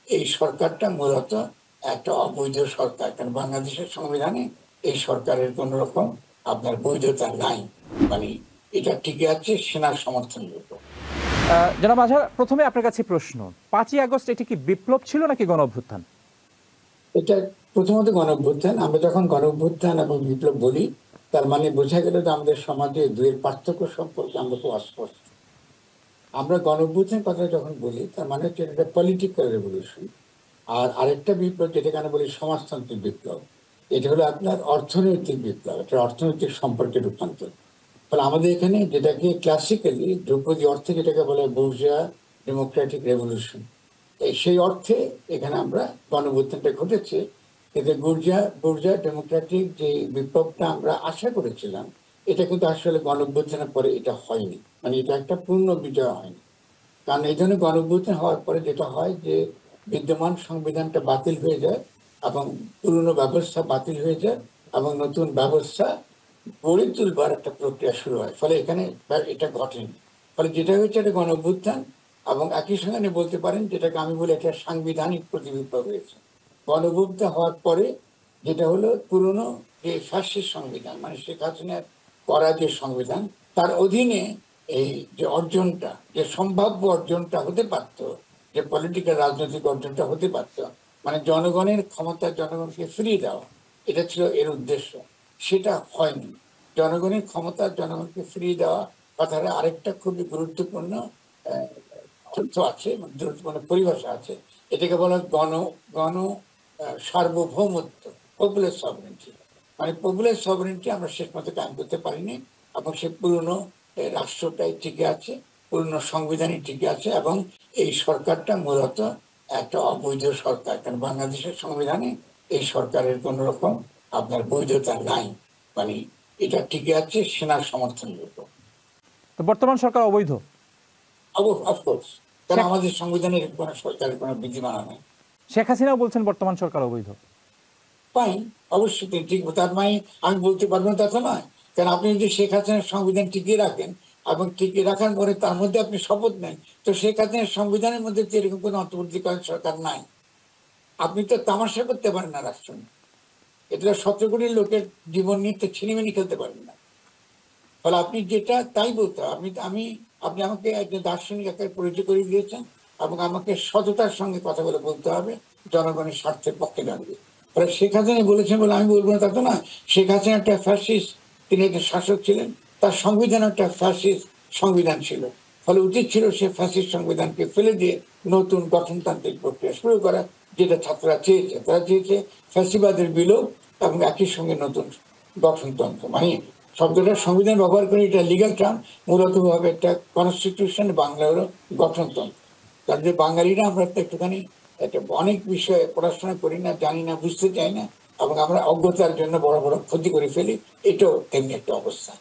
এই সরকারটা মূলত একটা অবৈধ সরকার, কারণ বাংলাদেশের সংবিধানে এই সরকারের কোন রকম আপনার বৈধতা নাই। মানে এটা টিকে আছে সেনার সমর্থনের উপর। জনাব আজহার, প্রথমে আপনার কাছে প্রশ্ন, 5ই আগস্ট এটি কি বিপ্লব ছিল নাকি গণ অভ্যুত্থান? এটা প্রথমত গণ অভ্যুত্থান। আমরা যখন গণ অভ্যুত্থান এবং বিপ্লব বলি, তার মানে বোঝা গেল যে আমাদের সমাজে দুইয়ের পার্থক্য সম্পর্কে আমরা খুব অস্পষ্ট। আমরা গণ অভ্যুত্থান কথা যখন বলি, তার মানে হচ্ছে এটা পলিটিক্যাল রেভলিউশন। আর আরেকটা বিপ্লব, যেটাকে আমরা বলি সমাজতান্ত্রিক বিপ্লব, এটা হলো আপনার অর্থনৈতিক বিপ্লব, এটা অর্থনৈতিক সম্পর্কে রূপান্তর। ফলে আমাদের এখানে যেটাকে ক্লাসিক্যালি ধ্রুপদী অর্থে যেটাকে বলে বুর্জোয়া ডেমোক্রেটিক রেভলিউশন, সেই অর্থে এখানে আমরা গণঅভ্যুত্থানটা ঘটেছে। এতে বুর্জোয়া ডেমোক্রেটিক যে বিপ্লবটা আমরা আশা করেছিলাম, এটা কিন্তু আসলে গণঅভ্যুত্থানের পরে এটা হয়নি। মানে এটা একটা পূর্ণ বিজয় হয়নি। কারণ এই জন্য গণঅভ্যুত্থান হওয়ার পরে যেটা হয় যে বিদ্যমান সংবিধানটা বাতিল হয়ে যায় এবং পুরনো ব্যবস্থা বাতিল হয়ে যায় এবং নতুন ব্যবস্থা গড়ে তুলবার একটা প্রক্রিয়া শুরু হয়। ফলে এখানে এটা ঘটেনি। ফলে যেটা হয়েছে এটা গণঅভ্যুত্থান, এবং একই সঙ্গে বলতে পারেন যেটাকে আমি বলি এটা সাংবিধানিক প্রতিবিপ্লব হয়েছে। গণঅভ্যুত্থান হওয়ার পরে যেটা হলো পুরনো যে ফ্যাসিস্ট সংবিধান, মানে শেখ হাসিনার করা যে সংবিধান, তার অধীনে এই যে অর্জনটা, যে সম্ভাব্য অর্জনটা হতে পারত, যে পলিটিক্যাল রাজনৈতিক অর্জনটা হতে পারত, মানে জনগণের ক্ষমতা জনগণকে ফিরিয়ে দেওয়া, এটা ছিল এর উদ্দেশ্য। সেটা হয়নি। জনগণের ক্ষমতা জনগণকে ফিরিয়ে দেওয়া কথাটা আরেকটা খুবই গুরুত্বপূর্ণ তথ্য আছে, গুরুত্বপূর্ণ পরিভাষা আছে। এটাকে বলা গণ গণ সার্বভৌমত্ব, পপুলার সভারেন্টি। মানে পপুলার সভারেন্টি আমরা শেষ মতো কায়েম করতে পারিনি, এবং সে পুরনো রাষ্ট্রটাই টিকে আছে, পুরনো সংবিধানই টিকে আছে, এবং এই সরকারটা মূলত একটা অবৈধ সরকার, কারণ বাংলাদেশের সংবিধানে এই সরকারের কোন রকম আপনার বৈধতা নাই। মানে এটা টিকে আছে সেনার সমর্থনের উপর। তো বর্তমান সরকার অবৈধ? অফকোর্স, কারণ আমাদের সংবিধানের কোন সরকারের কোন বিধিমালা নেই। শেখ হাসিনাও বলছেন বর্তমান সরকার অবৈধ। ফাইন, অবশ্যই তিনি ঠিক, তার মানে আমি বলতে পারবো না তা তো নয়। কারণ আপনি যদি শেখ হাসিনার সংবিধান টিকিয়ে রাখেন এবং টিকিয়ে রাখার পরে তার মধ্যে আপনি শপথ নেন, তো শেখ হাসিনার সংবিধানের মধ্যে তো এরকম কোনো অন্তর্বর্তীকালীন সরকার নাই। আপনি তো তামাশা করতে পারেন না রাষ্ট্র নিয়ে। এটা 17 কোটি লোকের জীবন নিয়ে তো ছিনিমিনি খেলতে পারেন না। ফলে আপনি যেটা তাই বলতে হবে। আপনি আমাকে একজন দার্শনিক আকারে পরিচয় করে দিয়েছেন, এবং আমাকে সততার সঙ্গে কথা বলতে হবে জনগণের স্বার্থের পক্ষে দাঁড়িয়ে। ফলে শেখ হাসিনা বলেছেন বলে আমি বলবো না তা তো না। শেখ হাসিনা একটা ফ্যাসিস্ট, তিনি একটা শাসক ছিলেন, তার সংবিধান একটা ফ্যাসিস্ট সংবিধান ছিল। ফলে উচিত ছিল সে ফ্যাসিস্ট সংবিধানকে ফেলে দিয়ে নতুন গঠনতান্ত্রিক প্রক্রিয়া শুরু করা, যেটা ছাত্ররা চেয়েছে। তারা চেয়েছে ফ্যাসিবাদের বিলোপ এবং একই সঙ্গে নতুন গঠনতন্ত্র। মানে শব্দটা সংবিধান ব্যবহার করে, এটা লিগাল টার্ম, মূলত ভাবে একটা কনস্টিটিউশন, বাংলা হলো গঠনতন্ত্র। কারণ যে বাঙালিরা আমরা তো একটুখানি একটা অনেক বিষয়ে পড়াশোনা করি না, জানি না, বুঝতে চাই না, এবং আমরা অজ্ঞতার জন্য বড় বড় ক্ষতি করে ফেলি। এটাও তেমনি একটা অবস্থা।